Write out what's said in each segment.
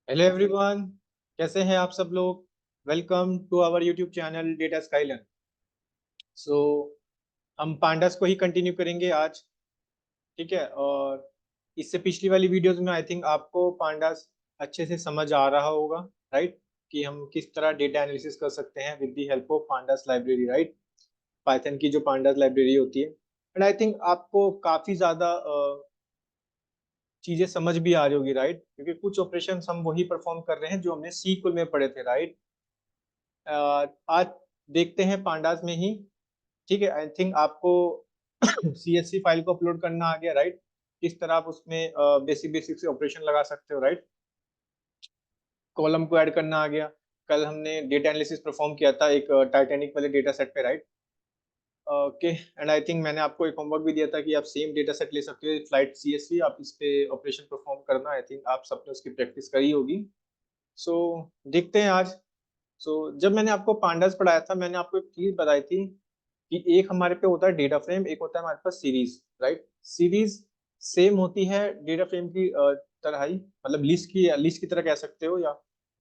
Hello everyone, कैसे हैं आप सब लोग। Welcome to our YouTube channel Data Skylearn. So हम पांडास को ही कंटिन्यू करेंगे आज। ठीक है। और इससे पिछली वाली वीडियोस में आई थिंक आपको पांडास अच्छे से समझ आ रहा होगा, राइट, कि हम किस तरह डेटा एनालिसिस कर सकते हैं with the help of pandas library, right. Python की जो पांडास लाइब्रेरी होती है। एंड आई थिंक आपको काफी ज्यादा चीजें समझ भी आ रही होगी, राइट, क्योंकि कुछ ऑपरेशन हम वही परफॉर्म कर रहे हैं जो हमने सीक्वल में पढ़े थे, राइट। आज देखते हैं पांडास में ही। ठीक है। आई थिंक आपको सीएसवी फाइल को अपलोड करना आ गया, राइट। किस तरह आप उसमें बेसिक बेसिक से ऑपरेशन लगा सकते हो, राइट। कॉलम को ऐड करना आ गया। कल हमने डेटा एनालिसिस परफॉर्म किया था एक टाइटैनिक वाले डेटा सेट पे, right. Okay. And I think मैंने आपको एक होमवर्क भी दिया था कि आप सेम डेटा सेट ले सकते हो, फ्लाइट सीएसवी, आप इस पे ऑपरेशन परफॉर्म करना। आई थिंक आप सबने उसकी प्रैक्टिस करी होगी। सो देखते हैं आज। जब मैंने आपको पांडास पढ़ाया था, मैंने आपको एक चीज बताई थी कि एक हमारे पे होता है डेटा फ्रेम, एक होता है हमारे पास सीरीज, राइट। सीरीज सेम होती है डेटा फ्रेम की तरह ही, मतलब लिस्ट की तरह कह सकते हो, या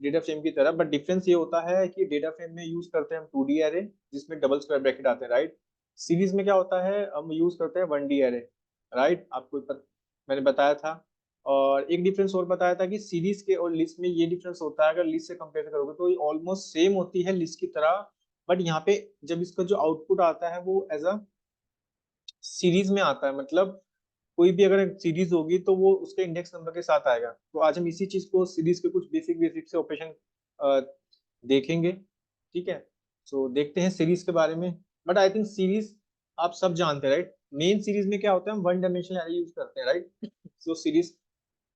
डेटा फ्रेम की तरह। बट डिफरेंस ये होता है कि डेटा फ्रेम में यूज करते हैं हम 2D एरे, जिसमें डबल स्क्वायर ब्रैकेट आते हैं, राइट। सीरीज में क्या होता है, हम यूज करते हैं 1D एरे, राइट। मैंने बताया था। और एक डिफरेंस और बताया था कि सीरीज के और लिस्ट में ये डिफरेंस होता है, अगर लिस्ट से कंपेयर करोगे तो ये ऑलमोस्ट सेम होती है लिस्ट की तरह। बट यहाँ पे जब इसका जो आउटपुट आता है वो एज अ सीरीज में आता है, मतलब कोई भी अगर सीरीज होगी तो वो उसके इंडेक्स नंबर के साथ आएगा। तो आज हम इसी चीज को सीरीज के कुछ बेसिक बेसिक से ऑपरेशन देखेंगे। ठीक है। देखते हैं सीरीज के बारे में। बट आई थिंक सीरीज आप सब जानते हैं, राइट। मेन सीरीज में क्या होता है, हम वन डायमेंशनल एरे यूज करते हैं, राइट। सीरीज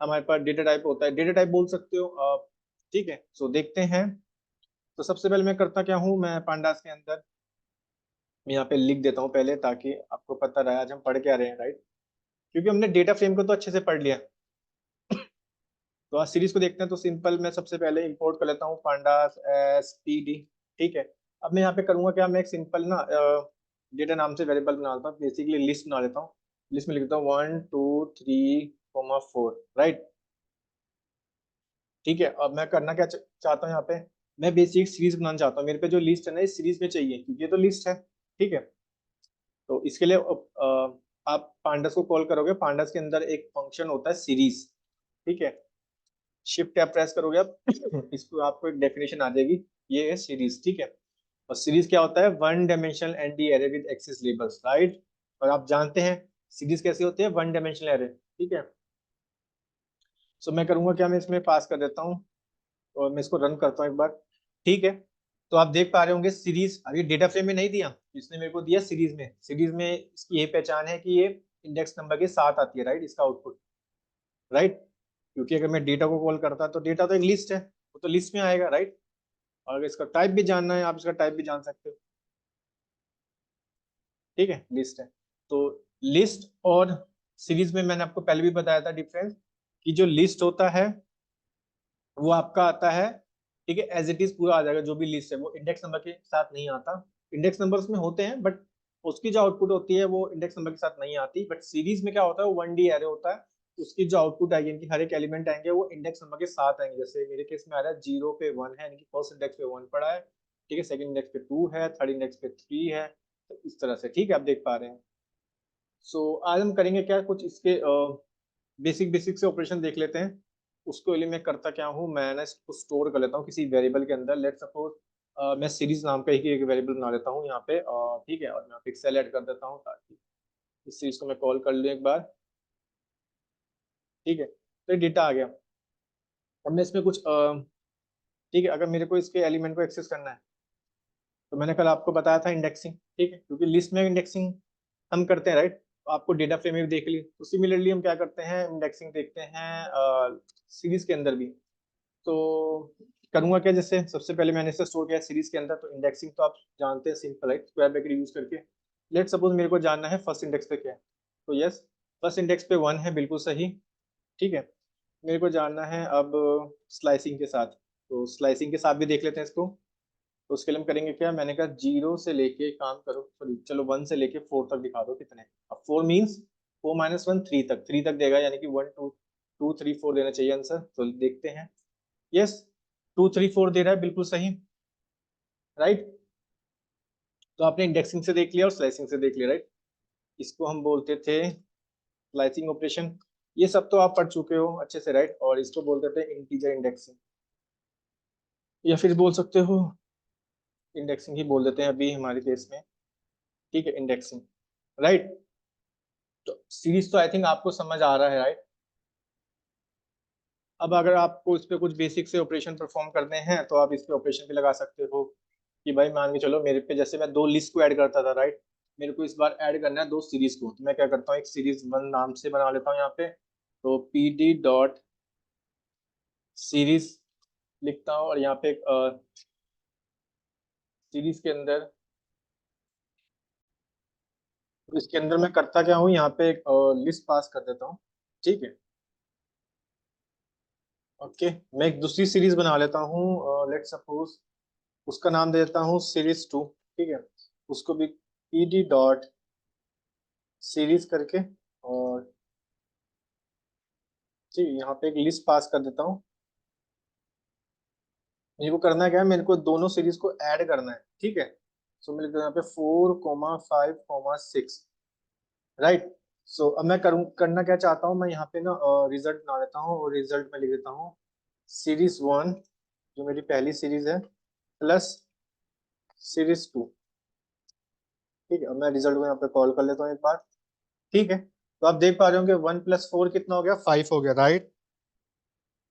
हमारे पास डेटा टाइप होता है, डेटा टाइप बोल सकते हो आप। ठीक है। देखते हैं। तो सबसे पहले मैं करता क्या हूँ, मैं पांडास के अंदर मैं यहाँ पे लिख देता हूँ पहले, ताकि आपको पता रहे आज हम पढ़ क्या रहे हैं, राइट। क्योंकि हमने डेटा फ्रेम को तो अच्छे से पढ़ लिया। तो आज सीरीज को देखते हैं। तो सिंपल, मैं सबसे पहले इंपोर्ट कर लेता हूँ पांडास std। ठीक है। अब मैं यहाँ पे करूंगा क्या, मैं एक सिंपल ना डेटा नाम से वेरिएबल बना लेता हूँ, बेसिकली लिस्ट बना लेता हूँ। लिस्ट में लिखता हूँ 1 2 3 4, राइट। ठीक है। अब मैं करना क्या चाहता हूँ यहाँ पे, मैं बेसिक सीरीज बनाना चाहता हूँ। मेरे पे जो लिस्ट है ना, इस सीरीज में चाहिए, क्योंकि ये तो लिस्ट है। ठीक है। तो इसके लिए आप पांडास को कॉल करोगे। पांडास के अंदर एक फंक्शन होता है सीरीज। ठीक है। शिफ्ट टैब प्रेस करोगे आप इसको, आपको एक डेफिनेशन आ जाएगी। ये है सीरीज। ठीक है। और सीरीज क्या होता है, one dimensional ND array with axis labels, right. और आप जानते हैं सीरीज कैसे होती है, वन डायमेंशनल एरे। ठीक है। मैं करूंगा क्या, मैं इसमें पास कर देता हूँ और मैं इसको रन करता हूँ एक बार। ठीक है। तो आप देख पा रहे होंगे सीरीज अभी डेटा फ्रेम में नहीं दिया, इसने मेरे को दिया सीरीज में। सीरीज में इसकी ये पहचान है कि ये इंडेक्स नंबर के साथ आती है, राइट, इसका आउटपुट, राइट। क्योंकि अगर मैं डेटा को कॉल करता तो डेटा तो एक लिस्ट है, वो तो लिस्ट में आएगा, राइट। और अगर इसका टाइप भी जानना है, आप इसका टाइप भी जान सकते हो। ठीक है, लिस्ट है। तो लिस्ट और सीरीज में मैंने आपको पहले भी बताया था डिफरेंस, कि जो लिस्ट होता है वो आपका आता है, ठीक है, एज इट इज पूरा आ जाएगा। जो भी लिस्ट है वो इंडेक्स नंबर के साथ नहीं आता। इंडेक्स नंबर उसमें होते हैं, बट उसकी जो आउटपुट होती है वो इंडेक्स नंबर के साथ नहीं आती। बट सीरीज में क्या होता है, वो 1D एरे होता है। उसकी जो आउटपुट आएगी, इनकी हर एक एलिमेंट आएंगे वो इंडेक्स नंबर के साथ आएंगे। जैसे मेरे केस में आ रहा है 0 पे 1 है, यानी कि फर्स्ट इंडेक्स पे 1 पड़ा है। ठीक है। सेकंड इंडेक्स पे 2 है, थर्ड इंडेक्स पे 3 है। तो इस तरह से, ठीक है, आप देख पा रहे हैं। आज हम करेंगे क्या, कुछ इसके बेसिक बेसिक से ऑपरेशन देख लेते हैं। उसके लिए मैं करता क्या हूँ, मैं ना इसको स्टोर कर लेता हूँ किसी वेरिएबल के अंदर। लेट सपोज मैं सीरीज नाम का ही एक वेरिएबल बना लेता हूँ यहाँ पे। ठीक है। और मैं पिक्सेल ऐड कर देता हूँ, ताकि इस सीरीज को मैं कॉल कर लूँ एक बार। ठीक है। तो ये डेटा आ गया। अब मैं इसमें कुछ ठीक है, अगर मेरे को इसके एलिमेंट को एक्सेस करना है, तो मैंने कल आपको बताया था इंडेक्सिंग। ठीक है, क्योंकि लिस्ट में इंडेक्सिंग हम करते हैं, राइट। आपको डेटा फ्रेम में भी देख ली, तो सिमिलरली हम क्या करते हैं, इंडेक्सिंग देखते हैं सीरीज के अंदर भी। तो करूंगा क्या, जैसे सबसे पहले मैंने इसे स्टोर किया सीरीज के अंदर, तो इंडेक्सिंग तो आप जानते हैं, सिंपल है, स्क्वायर ब्रैकेट यूज करके। लेट सपोज मेरे को जानना है फर्स्ट इंडेक्स पे क्या है। तो यस, फर्स्ट इंडेक्स पे 1 है, बिल्कुल सही। ठीक है। मेरे को जानना है अब स्लाइसिंग के साथ, तो स्लाइसिंग के साथ भी देख लेते हैं इसको। तो उसके लिए हम करेंगे क्या, मैंने कहा 0 से लेके, काम करो, सॉरी चलो 1 से लेके 4 तक दिखा दो कितने। अब 4 मीन्स 4 - 1 3 तक, 3 तक देगा, यानी कि 1 2 2 3 4 देना चाहिए आंसर। तो देखते हैं। यस 2 3 4 दे रहा है, बिल्कुल सही, राइट। तो आपने इंडेक्सिंग से देख लिया और स्लाइसिंग से देख लिया, राइट। इसको हम बोलते थे स्लाइसिंग ऑपरेशन। ये सब तो आप पढ़ चुके हो अच्छे से, राइट। और इसको बोलते थे इंटीजर इंडेक्सिंग, या फिर बोल सकते हो इंडेक्सिंग ही बोल देते हैं अभी हमारे केस में, ठीक है, इंडेक्सिंग, राइट। तो सीरीज तो आई थिंक आपको समझ आ रहा है, राइट। अब अगर आपको इस पे कुछ बेसिक से ऑपरेशन परफॉर्म करने हैं तो आप इस पे ऑपरेशन भी लगा सकते हो कि भाई मान के चलो मेरे पे, जैसे मैं 2 लिस्ट को ऐड करता था, राइट। मेरे को इस बार ऐड करना है 2 सीरीज को, तो मैं क्या करता हूँ, एक सीरीज 1 नाम से बना लेता हूँ यहाँ पे। तो pd डॉट सीरीज लिखता हूँ, और यहाँ पे एक सीरीज के अंदर, तो इसके अंदर मैं करता क्या हूँ, यहाँ पे एक लिस्ट पास कर देता हूँ, ठीक है। ओके, मैं एक दूसरी सीरीज बना लेता हूँ, लेट सपोज उसका नाम दे देता हूँ सीरीज 2, ठीक है। उसको भी pd डॉट सीरीज करके, और ठीक है, यहाँ पे एक लिस्ट पास कर देता हूँ। मेरे को करना क्या है, मेरे को दोनों सीरीज को ऐड करना है, ठीक है। सो मैं लिख देता हूँ यहाँ पे 4,5,6, राइट। सो अब मैं करूँ, करना क्या चाहता हूँ, मैं यहाँ पे ना रिजल्ट बना लेता हूँ, और रिजल्ट में लिख देता हूँ सीरीज 1, जो मेरी पहली सीरीज है, प्लस सीरीज 2, ठीक है। अब मैं रिजल्ट को यहाँ पे कॉल कर लेता हूँ एक बार, ठीक है। तो आप देख पा रहे होंगे 1 + 4 कितना हो गया, 5 हो गया, राइट।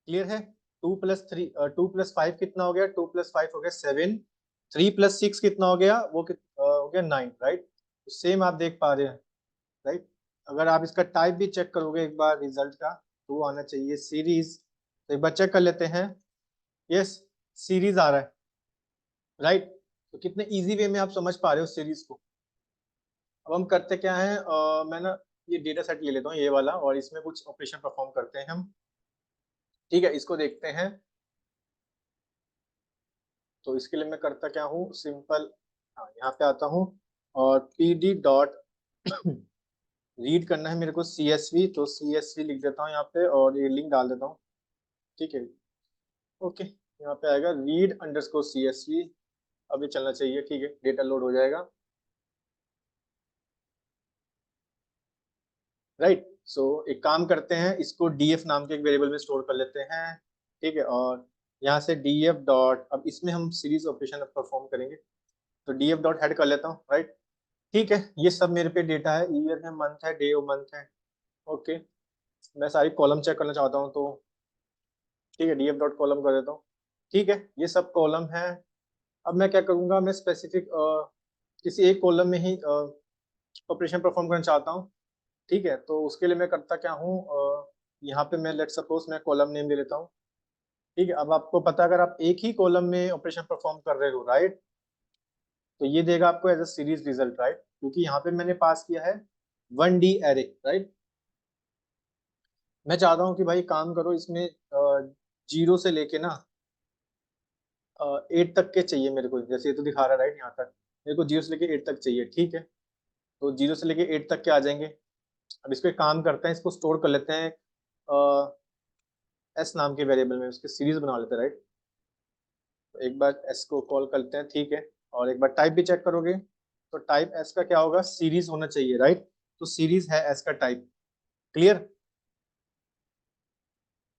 क्लियर है। 2 + 5 कितना हो गया, 2 + 5 हो गया 7, 3 + 6 कितना हो गया, वो हो गया 9, राइट। सेम आप देख पा रहे हैं, राइट। अगर आप इसका टाइप भी चेक करोगे एक बार रिजल्ट का, तो वो आना चाहिए सीरीज। तो एक बार चेक कर लेते हैं, यस, सीरीज आ रहा है, राइट। तो कितने इजी वे में आप समझ पा रहे हो सीरीज को। अब हम करते क्या है, मैं ना ये डेटा सेट ले लेता हूँ ये वाला, और इसमें कुछ ऑपरेशन परफॉर्म करते हैं हम, ठीक है। इसको देखते हैं। तो इसके लिए मैं करता क्या हूँ, सिंपल, हाँ यहाँ पे आता हूँ, और pd डॉट रीड करना है मेरे को CSV, तो CSV लिख देता हूँ यहाँ पे, और ये लिंक डाल देता हूँ, ठीक है। ओके, यहाँ पे आएगा read_CSV, अभी चलना चाहिए, ठीक है, डेटा लोड हो जाएगा, राइट। सो एक काम करते हैं, इसको df नाम के एक वेरिएबल में स्टोर कर लेते हैं, ठीक है। और यहाँ से df डॉट, अब इसमें हम सीरीज ऑपरेशन परफॉर्म करेंगे, तो df डॉट हेड कर लेता हूँ, राइट। ठीक है, ये सब मेरे पे डेटा है, ईयर है, मंथ है, डे और मंथ है, ओके। मैं सारी कॉलम चेक करना चाहता हूँ, तो ठीक है, डीएफ डॉट कॉलम कर देता हूँ, ठीक है। ये सब कॉलम है। अब मैं क्या करूँगा, मैं स्पेसिफिक किसी एक कॉलम में ही ऑपरेशन परफॉर्म करना चाहता हूँ, ठीक है। तो उसके लिए मैं करता क्या हूँ, यहाँ पे मैं लेट सपोज मैं कॉलम नेम दे लेता हूँ, ठीक है। अब आपको पता है, अगर आप एक ही कॉलम में ऑपरेशन परफॉर्म कर रहे हो, राइट, तो ये देगा आपको as a series result, right, क्योंकि यहाँ पे मैंने पास किया है 1D एरे, राइट। मैं चाहता हूँ कि भाई काम करो इसमें, 0 से लेके ना 8 तक के चाहिए मेरे को, जैसे ये तो दिखा रहा है, राइट। यहाँ तक मेरे को 0 से लेके 8 तक चाहिए, ठीक है। तो 0 से लेके 8 तक के आ जाएंगे। अब इसको एक काम करते हैं, इसको स्टोर कर लेते हैं एस नाम के वेरिएबल में, उसकी सीरीज बना लेते हैं, राइट। तो एक बार एस को कॉल करते हैं, ठीक है। और एक बार टाइप भी चेक करोगे, तो टाइप एस का क्या होगा, सीरीज होना चाहिए, राइट। तो सीरीज है एस का टाइप, क्लियर।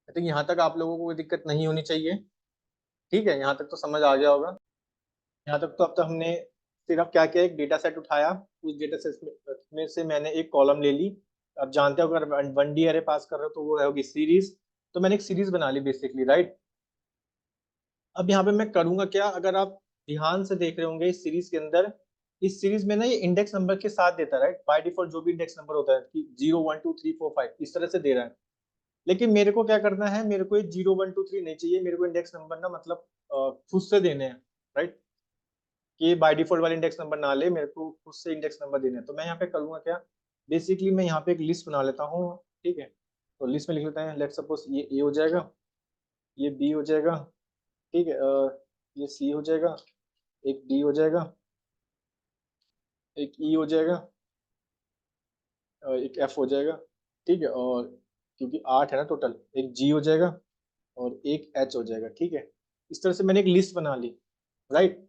आई थिंक यहाँ तक आप लोगों को कोई दिक्कत नहीं होनी चाहिए, ठीक है। यहाँ तक तो समझ आ गया होगा। यहाँ तक तो अब तक हमने सिर्फ क्या किया, एक डेटा सेट उठाया, उस डेटा सेट में से मैंने एक कॉलम ले ली। अब जानते हो, अगर 1D अरे पास कर रहे हो तो वो होगी सीरीज, तो मैंने एक सीरीज बना ली बेसिकली, राइट। अब यहाँ पे मैं करूंगा क्या, अगर आप ध्यान से देख रहे होंगे इस सीरीज के अंदर, इस सीरीज में ना ये इंडेक्स नंबर के साथ देता है, राइट। बाय डिफॉल्ट जो भी इंडेक्स नंबर होता है कि 0 1 2 3 4 5 इस तरह से दे रहा है। लेकिन मेरे को क्या करना है, मेरे को ये 0 1 2 3 नहीं चाहिए, मेरे को इंडेक्स नंबर ना मतलब खुद से देने हैं, राइट। कि बाय डिफॉल्ट वाले इंडेक्स नंबर ना ले, मेरे को खुद से इंडेक्स नंबर देने हैं। तो मैं यहाँ पे करूँगा क्या, बेसिकली मैं यहाँ पे एक लिस्ट बना लेता हूँ, ठीक है। तो लिस्ट में लिख लेते हैं, लेट सपोज ये ए हो जाएगा, ये बी हो जाएगा, ठीक है, ये सी हो जाएगा, एक डी हो जाएगा, एक ई हो जाएगा, एक एफ हो जाएगा, ठीक है। और क्योंकि 8 है ना टोटल, एक जी हो जाएगा, और एक एच हो जाएगा, ठीक है। इस तरह से मैंने एक लिस्ट बना ली, राइट।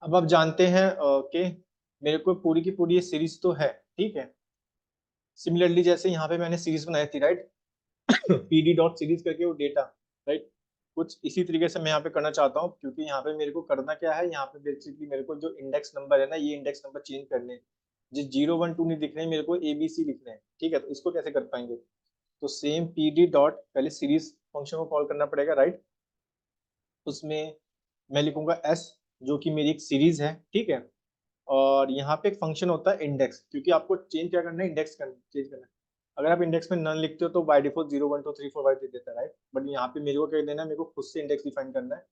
अब आप जानते हैं कि मेरे को पूरी की पूरी ये सीरीज तो है, ठीक है। सिमिलरली जैसे यहाँ पे मैंने सीरीज बनाई थी, राइट, पीडी डॉट सीरीज करके वो डेटा, राइट, कुछ इसी तरीके से मैं यहाँ पे करना चाहता हूँ, क्योंकि यहाँ पे मेरे को करना क्या है, यहाँ पे बेसिकली मेरे को जो इंडेक्स नंबर है ना, ये इंडेक्स नंबर चेंज करने हैं। जो 0 1 2 नहीं दिख रहे, मेरे को ABC लिखने हैं, ठीक है। तो इसको कैसे कर पाएंगे, तो सेम पीडी डॉट पहले सीरीज फंक्शन को कॉल करना पड़ेगा, राइट। उसमें मैं लिखूंगा एस, जो कि मेरी एक सीरीज है, ठीक है। और यहाँ पे एक फंक्शन होता है इंडेक्स, क्योंकि आपको चेंज क्या करना है, इंडेक्स करना, चेंज करना है। अगर आप इंडेक्स में नन लिखते हो तो बाय डिफॉल्ट 0 1 2 3 4 5 दे देता है, राइट। बट यहाँ पे मेरे को क्या देना है, मेरे को खुद से इंडेक्स डिफाइन करना है,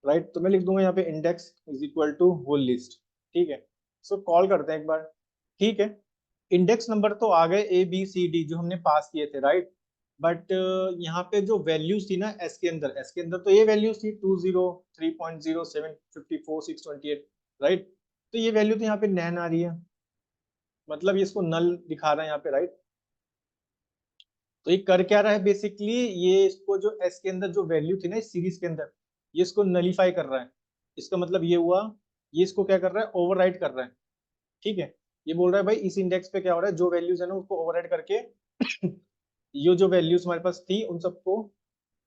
राइट। तो मैं लिख दूंगा यहाँ पे index is equal to whole list, ठीक है। सो कॉल करते हैं एक बार, ठीक है। इंडेक्स नंबर तो आ गए ABCD जो हमने पास किए थे, राइट। बट यहाँ पे जो वैल्यूज थी ना एस के अंदर तो ये वैल्यूज थी 20 3.0 754 628, राइट। तो ये वैल्यू तो यहाँ पे नैन आ रही है, मतलब ये इसको नल दिखा रहा है यहाँ पे, राइट। तो ये कर क्या रहा है बेसिकली, ये इसको जो एस के अंदर जो वैल्यू थी ना इस सीरीज के अंदर, ये इसको नलीफाई कर रहा है। इसका मतलब ये हुआ, ये इसको क्या कर रहा है, ओवरराइट कर रहा है, ठीक है। ये बोल रहा है भाई इस इंडेक्स पे क्या हो रहा है, जो वैल्यूज है ना उसको ओवरराइट करके ये जो वैल्यूज हमारे पास थी उन सबको,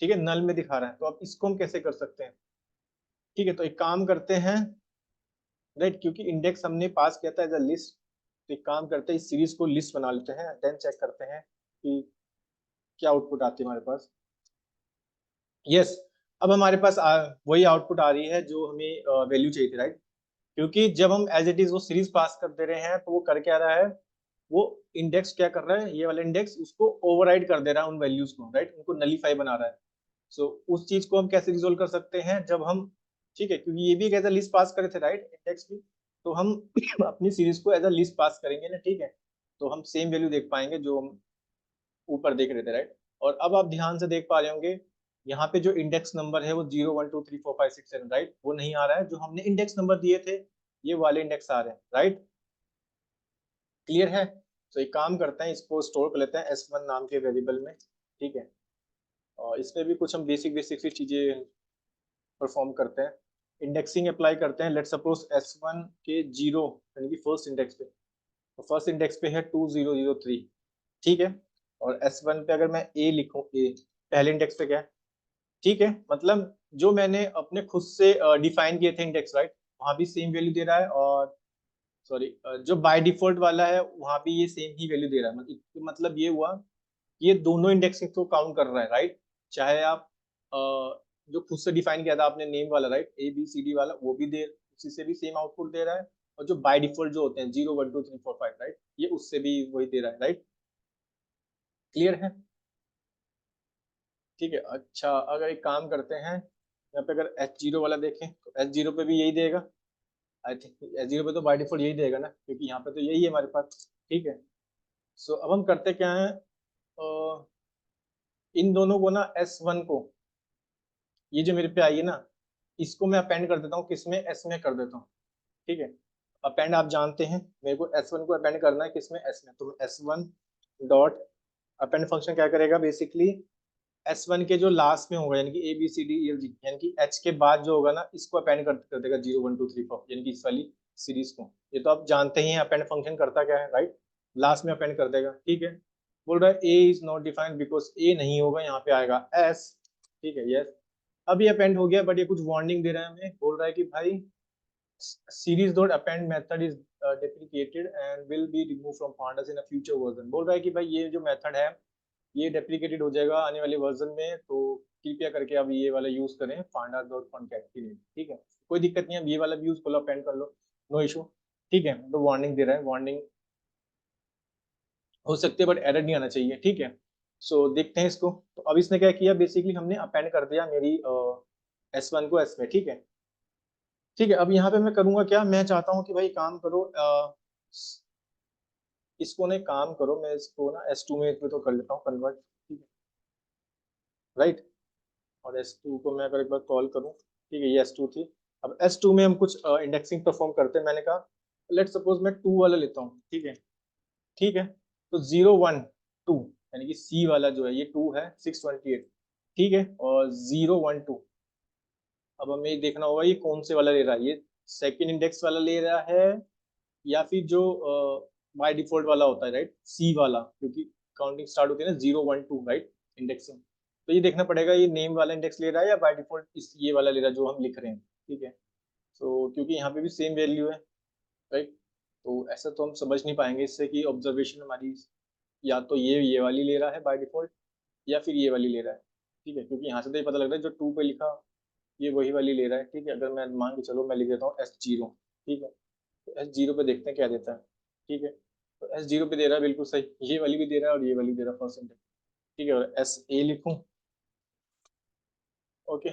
ठीक है, नल में दिखा रहा है। तो अब इसको हम कैसे कर सकते हैं, ठीक है। तो एक काम करते हैं, राइट, क्योंकि इंडेक्स हमने पास किया था एज अ लिस्ट, तो एक काम करते हैं इस सीरीज को लिस्ट बना लेते हैं, देन चेक करते हैं कि क्या आउटपुट आती है हमारे पास। यस, अब हमारे पास वही आउटपुट आ रही है जो हमें वैल्यू चाहिए थी, राइट। क्योंकि जब हम एज इट इज वो सीरीज पास कर दे रहे हैं तो वो कर क्या रहा है, वो इंडेक्स क्या कर रहा है, ये वाला इंडेक्स उसको ओवरराइड कर दे रहा है उन वैल्यूज को, राइट, उनको नलीफाई बना रहा है। सो उस चीज को हम कैसे रिजोल्व कर सकते हैं, जब हम, ठीक है, क्योंकि ये भी एक एज अ लिस्ट पास करे थे, राइट, इंडेक्स भी। तो हम अपनी सीरीज को एज अ लिस्ट पास करेंगे ना, ठीक है। तो हम सेम वैल्यू देख पाएंगे जो हम ऊपर देख रहे थे, राइट। और अब आप ध्यान से देख पा रहे होंगे, यहाँ पे जो इंडेक्स नंबर है वो 0 1 2 3 4 5 6 7 राइट, वो नहीं आ रहा है। जो हमने इंडेक्स नंबर दिए थे ये वाले इंडेक्स आ रहे हैं, राइट। क्लियर है। तो एक काम करते हैं, इसको स्टोर कर लेते हैं S1 नाम के वेरिएबल में, ठीक है। और इसमें भी कुछ हम बेसिक बेसिक सी चीजें परफॉर्म करते हैं, इंडेक्सिंग अप्लाई करते हैं। लेट सपोज S1 के 0 यानी कि फर्स्ट इंडेक्स पे, तो फर्स्ट इंडेक्स पे है 2003, ठीक है। और S1 पे अगर मैं A लिखूं, A पहले इंडेक्स पे क्या है, ठीक है। मतलब जो मैंने अपने खुद से डिफाइन किए थे इंडेक्स, राइट, वहां भी सेम वैल्यू दे रहा है। और सॉरी, जो बाय डिफॉल्ट वाला है वहां भी ये सेम ही वैल्यू दे रहा है। मतलब ये हुआ, ये दोनों इंडेक्सिंग को काउंट कर रहा है, राइट। चाहे आप जो खुद से डिफाइन किया था आपने नेम वाला, राइट, ABCD वाला, वो भी दे, उसी से भी सेम आउटपुट दे रहा है। और जो बाय डिफॉल्ट जो होते हैं 0 1 2 3 4 5, राइट, ये उससे भी वही दे रहा है, राइट। क्लियर है, ठीक है। अच्छा, अगर एक काम करते हैं, यहाँ पे अगर H0 वाला देखें तो H0 पे भी यही देगा। आई थिंक H0 पे तो बाय डिफॉल्ट यही देगा ना, क्योंकि यहाँ पे तो यही है हमारे पास, ठीक है। सो अब हम करते क्या है, इन दोनों को ना S1 को, ये जो मेरे पे आई है ना, इसको मैं अपेंड कर देता हूँ, किसमें, S में कर देता हूँ, ठीक है। अपेंड आप जानते हैं, मेरे को S1 को अपेंड करना है किसमें, S में। तो S1 डॉट अपेंड फंक्शन क्या करेगा बेसिकली, S1 के जो लास्ट में होगा, यानी कि ABCD EFG, यानी कि H के बाद जो होगा ना, इसको अपेंड कर देगा 0 1 2 3 4, यानी कि इस वाली सीरीज को। ये तो आप जानते ही हैं अपेंड फंक्शन करता क्या है, राइट, लास्ट में अपेंड कर देगा, ठीक है। बोल रहा है A is not defined because A नहीं होगा, यहाँ पे आएगा S, ठीक है, यस। अब ये अपेंड हो गया, बट ये कुछ वार्निंग दे रहा है हमें, बोल रहा है कि भाई series dot append method is deprecated and will be removed from pandas in a future version। बोल रहा है कि भाई ये जो मेथड है ये डेप्रिकेटेड हो जाएगा आने वाले वर्जन में, तो कृपया करके आप ये वाला यूज करें pandas dot concat के लिए, ठीक है। कोई दिक्कत नहीं है, ये वाला भी यूज कर लो, अपेंड कर लो, नो इशू, ठीक है। तो वार्निंग दे रहा है, वार्निंग हो सकती है बट एरर नहीं आना चाहिए, ठीक है। सो देखते हैं इसको। तो अब इसने क्या किया, बेसिकली हमने अपेंड कर दिया मेरी S1 को S में, ठीक है। ठीक है, अब यहाँ पे मैं करूंगा क्या, मैं चाहता हूँ कि भाई काम करो, इसको ना एक काम करो, मैं इसको ना S2 में तो कर लेता हूँ कन्वर्ट, ठीक है, राइट। और S2 को मैं अगर एक बार कॉल करूँ, ठीक है, ये S2 थी। अब S2 में हम कुछ इंडेक्सिंग परफॉर्म करते हैं। मैंने कहा लेट सपोज मैं 2 वाला लेता हूँ, ठीक है, ठीक है। तो 0 1 2 यानी कि C वाला जो है ये 2 है 628, ठीक है, और 012। अब हमें ये देखना होगा ये कौन से वाला ले रहा है, ये सेकंड इंडेक्स वाला ले रहा है या फिर जो बाय डिफॉल्ट वाला होता है, राइट, सी वाला, क्योंकि काउंटिंग स्टार्ट होती है ना 012, राइट, इंडेक्सिंग। तो ये देखना पड़ेगा ये नेम वाला इंडेक्स ले रहा है या बाय डिफॉल्ट इस ये वाला ले रहा है जो हम लिख रहे हैं, ठीक है। तो क्योंकि यहाँ पे भी सेम वैल्यू है, राइट, तो ऐसा तो हम समझ नहीं पाएंगे इससे कि ऑब्जर्वेशन हमारी या तो ये वाली ले रहा है बाय डिफॉल्ट या फिर ये वाली ले रहा है, ठीक है, क्योंकि यहाँ से तो ये पता लग रहा है जो 2 पे लिखा ये वही वाली ले रहा है, ठीक है। अगर मैं मान के चलो मैं लिख देता हूँ S0, ठीक है, तो S0 पे देखते हैं क्या देता है, ठीक है। तो S0 पे दे रहा है बिल्कुल सही, ये वाली भी दे रहा है और ये वाली भी दे रहा है परसेंटेज, ठीक है। और SA लिखूं, ओके,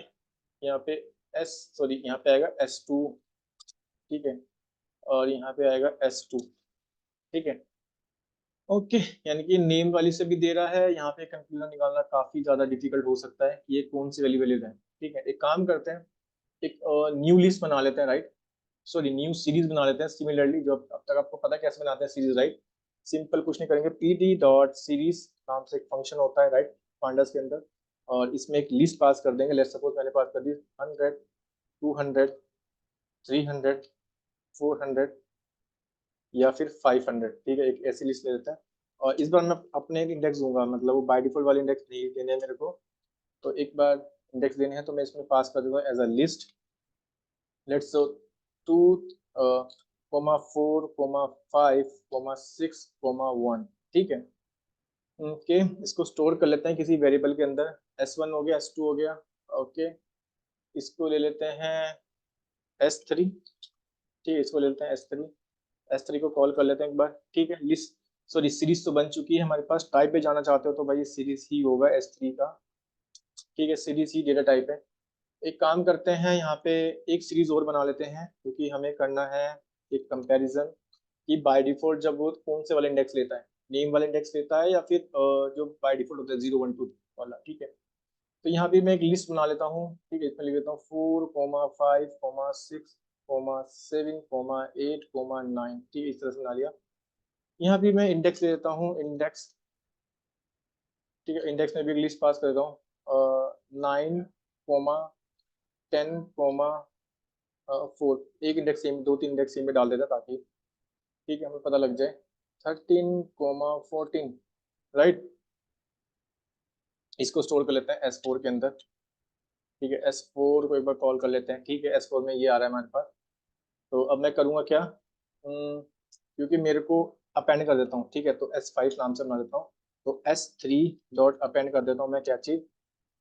यहाँ पे यहाँ पे आएगा S2, ठीक है, और यहाँ पे आएगा S2, ठीक है, ओके। यानी कि नेम वाली से भी दे रहा है, यहाँ पे कंक्लूजन निकालना काफी ज्यादा डिफिकल्ट हो सकता है कि ये कौन सी वाली वैल्यू है, ठीक है। एक काम करते हैं, एक न्यू लिस्ट बना लेते हैं, राइट, सॉरी न्यू सीरीज बना लेते हैं। सिमिलरली जो अब तक आपको पता है कैसे बनाते हैं सीरीज, राइट, सिंपल कुछ नहीं करेंगे, pd डॉट सीरीज नाम से एक फंक्शन होता है, राइट, पांडास के अंदर, और इसमें एक लिस्ट पास कर देंगे। लेट्स सपोज मैंने पास कर दी 100, 200, 300, 400 या फिर 500, ठीक है, एक ऐसी लिस्ट ले लेते हैं। और इस बार मैं अपने एक इंडेक्स दूंगा, मतलब वो बाय डिफॉल्ट वाले इंडेक्स नहीं देने हैं मेरे को, तो एक बार इंडेक्स देने हैं तो मैं इसमें पास कर देता हूँ as a list. Let's show 2, 4, 5, 6, 1, ठीक है, ओके। इसको स्टोर कर लेते हैं किसी वेरिएबल के अंदर, S1 हो गया, S2 हो गया, ओके। इसको ले लेते हैं S3, ठीक है, इसको ले लेते हैं S3, S3 को कॉल कर लेते हैं एक बार, ठीक है। लिस्ट, सॉरी, सीरीज तो बन चुकी है हमारे पास। टाइप पे जाना चाहते हो तो भाई ये सीरीज ही होगा S3 का, ठीक है, सीरीज ही डेटा टाइप है। एक काम करते हैं, यहाँ पे एक सीरीज और बना लेते हैं क्योंकि हमें करना है एक कंपैरिजन कि बाय डिफॉल्ट जब वो कौन से वाला इंडेक्स लेता है, नेम वाला इंडेक्स लेता है या फिर जो बाय डिफॉल्ट होता है 012 वाला, ठीक है। तो यहाँ पे मैं एक लिस्ट बना लेता हूँ, ठीक है, इसमें लिख देता हूँ 4, 5, 6, 7, 8, 9, ठीक है, इस तरह से बना लिया। यहाँ भी मैं इंडेक्स ले लेता हूँ, इंडेक्स, ठीक है, इंडेक्स में भी एक लिस्ट पास कर देता हूँ 9, 10, 4, एक इंडेक्स सेम, 2-3 इंडेक्स सेम में डाल देता ताकि, ठीक है, हमें पता लग जाए। 13, 14, राइट, इसको स्टोर कर लेते हैं S4 के अंदर, ठीक है। S4 को एक बार कॉल कर लेते हैं, ठीक है, S4 में ये आ रहा है हमारे पास। तो अब मैं करूँगा क्या, क्योंकि मेरे को अपेंड कर देता हूँ, ठीक है, तो S5 नाम से बना देता हूँ। तो S3 डॉट अपेंड कर देता हूँ मैं क्या चीज़,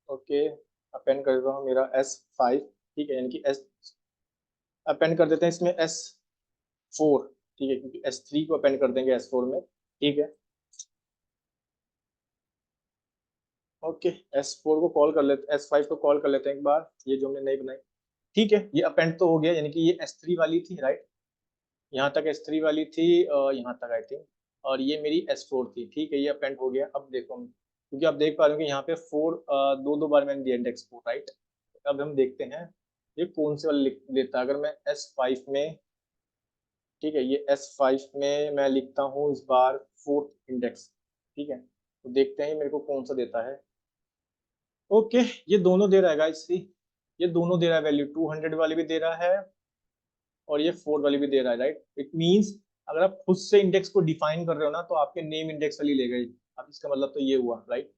ओके, अपेंड कर देता हूँ मेरा S5, ठीक है, यानी कि S अपेंड कर देते हैं इसमें S4, ठीक है, क्योंकि S3 को अपेंड कर देंगे S4 में, ठीक है, ओके। S4 को कॉल कर लेते, S5 को कॉल कर लेते हैं एक बार, ये जो हमने नई बनाई, ठीक है, ये अपेंड तो हो गया, यानी कि ये S3 वाली थी, राइट, यहाँ तक S3 वाली थी, यहाँ तक आई थिंक, और ये मेरी S4 थी, ठीक है, ये अपेंड हो गया। अब देखो हम, क्योंकि आप देख पा रहे हो कि यहाँ पे 4 दो बार मैंने दिया इंडेक्स 4, राइट। अब हम देखते हैं ये कौन से वाला लेता है। अगर मैं S5 में, ठीक है, ये S5 में मैं लिखता हूँ इस बार 4th इंडेक्स, ठीक है, तो देखते हैं ये मेरे को कौन सा देता है, ओके। ये दोनों दे रहा है गाइस, ये दोनों दे रहा है वैल्यू, 200 वाली भी दे रहा है और ये 4 वाली भी दे रहा है, राइट। इट मींस अगर आप खुद से इंडेक्स को डिफाइन कर रहे हो ना तो आपके नेम इंडेक्स वाली ले गई। अब इसका मतलब तो ये हुआ, राइट।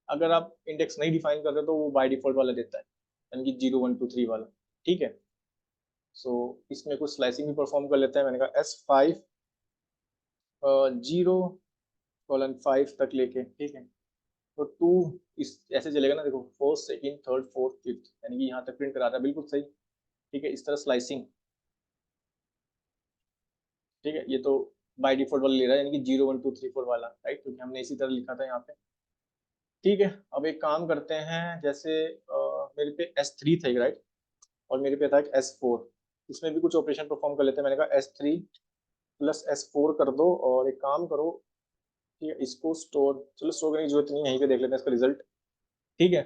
अगर आप इंडेक्स नहीं डिफाइन कर रहे हो तो वो बाय डिफॉल्ट वाला देता है, यानी कि 0, 1, 2, 3 वाला, ठीक है। सो इसमें कुछ स्लाइसिंग भी परफॉर्म कर लेते हैं। मैंने कहा S5 0:5 तक लेके, ठीक है, तो 2 इस ऐसे चलेगा ना, देखो, first, second, third, fourth, fifth, यानी कि यहाँ तक प्रिंट करा रहा है, बिल्कुल सही, ठीक है, इस तरह स्लाइसिंग, ठीक है। ये तो बाय डिफॉल्ट वाला ले रहा है, यानी कि 0, 1, 2, 3, 4 वाला, राइट, क्योंकि हमने इसी तरह लिखा था यहाँ पे, ठीक है। अब एक काम करते हैं, जैसे मेरे पे S3 था, राइट, और मेरे पे था एक S4, इसमें भी कुछ ऑपरेशन परफॉर्म कर लेते हैं। मैंने कहा S3 प्लस S4 कर दो और एक काम करो, ठीक है, इसको स्टोर, चलो स्टोर करने की जरूरत नहीं है, यहीं पे देख लेते हैं इसका रिजल्ट, ठीक है,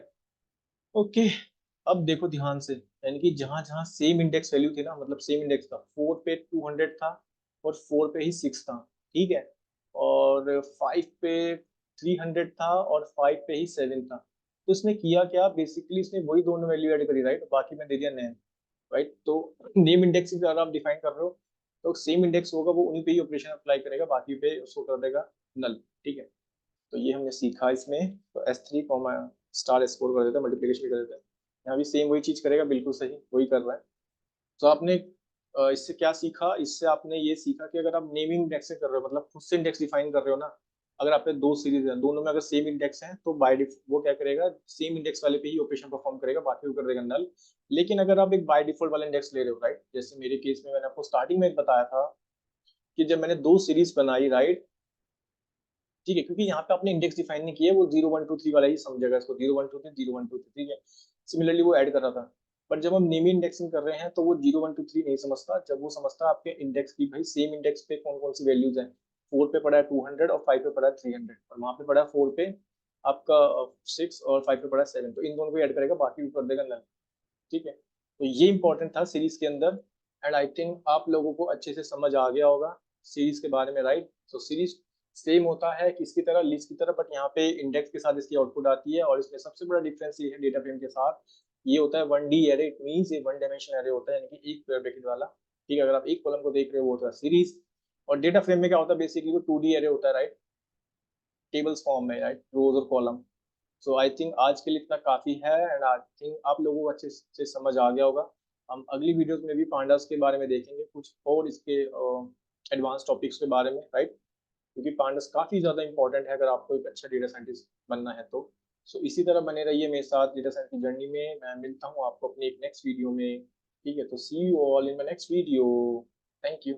ओके। अब देखो ध्यान से, यानी कि जहां जहां सेम इंडेक्स वैल्यू थी ना, मतलब सेम इंडेक्स था, 4 पे 200 था और 4 पे ही 6 था, ठीक है, और 5 पे 300 था और 5 पे ही 7 था, तो इसने किया क्या, बेसिकली इसने वही दोनों वैल्यू ऐड करी, राइट, बाकी में दे दिया नेम, राइट। तो नेम इंडेक्स अगर आप डिफाइन कर रहे हो तो सेम इंडेक्स होगा, वो उन्हीं पे ही ऑपरेशन अप्लाई करेगा, बाकी पे उसको कर देगा नल, ठीक है। तो ये हमने सीखा इसमें। तो S3 कॉमा स्टार S4 कर देते हैं, मल्टीप्लिकेशन कर देते हैं। यहाँ भी सेम वही चीज करेगा, बिल्कुल सही वही कर रहा है। तो आपने इससे क्या सीखा, इससे आपने ये सीखा कि अगर आप नेमिंग इंडेक्स से कर रहे हो, मतलब खुद से इंडेक्स डिफाइन कर रहे हो ना, अगर आप पे दो सीरीज है, दोनों में अगर सेम इंडेक्स है तो बाय वो क्या करेगा, सेम इंडेक्स वाले पे ही ऑपरेशन परफॉर्म करेगा, बाकी वो कर देगा नल। लेकिन अगर आप एक बाय डिफॉल्ट वाला इंडेक्स ले रहे हो, राइट, जैसे मेरे केस में मैंने आपको स्टार्टिंग में बताया था कि जब मैंने दो सीरीज बनाई, राइट, ठीक है, क्योंकि यहाँ पे आपने इंडेक्स डिफाइन नहीं किया, वो 0 1 2 3 वाला ही समझेगा इसको, 0 1 2 3 0 1 2 3, ठीक है। सिमिलरली वो ऐड कर रहा था। बट जब हम नेमी इंडेक्सिंग कर रहे हैं तो वो 0 1 2 3 नहीं समझता, जब वो समझता है आपके इंडेक्स की, भाई सेम इंडेक्स पे कौन कौन सी वैल्यूज हैं। 4 पे पड़ा है 200 और 5 पे पड़ा है 300, और वहां पे पड़ा है 4 पे आपका 6 और 5 पे पड़ा है 7, तो इन दोनों को ऐड करेगा, बाकी वो कर देगा नल, ठीक है। तो ये इंपॉर्टेंट था सीरीज के अंदर। एंड आई थिंक आप लोगों को अच्छे से समझ आ गया होगा सीरीज के बारे में, राइट। तो सीरीज सेम होता है किसकी तरह, लिस्ट की तरह, बट यहाँ पे इंडेक्स के साथ इसकी आउटपुट आती है, और इसमें सबसे बड़ा डिफरेंस ये है डेटा फ्रेम के साथ, ये होता है 1D एरे, इट मीन्स ये 1 डायमेंशन एरे होता है, यानी कि एक स्क्वायर ब्रैकेट वाला, ठीक है। अगर आप एक कॉलम को देख रहे हो वो होता है सीरीज, और डेटा फ्रेम में क्या होता है, बेसिकली वो 2D एरे होता है, राइट, टेबल्स फॉर्म में, राइट, रोज और कॉलम। सो आई थिंक आज के लिए इतना काफी है, एंड आई थिंक आप लोगों को अच्छे से समझ आ गया होगा। हम अगली वीडियोस में भी पांडास के बारे में देखेंगे, कुछ और इसके एडवांस टॉपिक्स के बारे में, राइट, क्योंकि पांडास काफी ज्यादा इंपॉर्टेंट है अगर आपको एक अच्छा डेटा साइंटिस्ट बनना है तो। सो इसी तरह बने रहिए मेरे साथ डेटा साइंस की जर्नी में। मैं मिलता हूँ आपको अपनी एक नेक्स्ट वीडियो में, ठीक है। तो see you all in my next video. Thank you.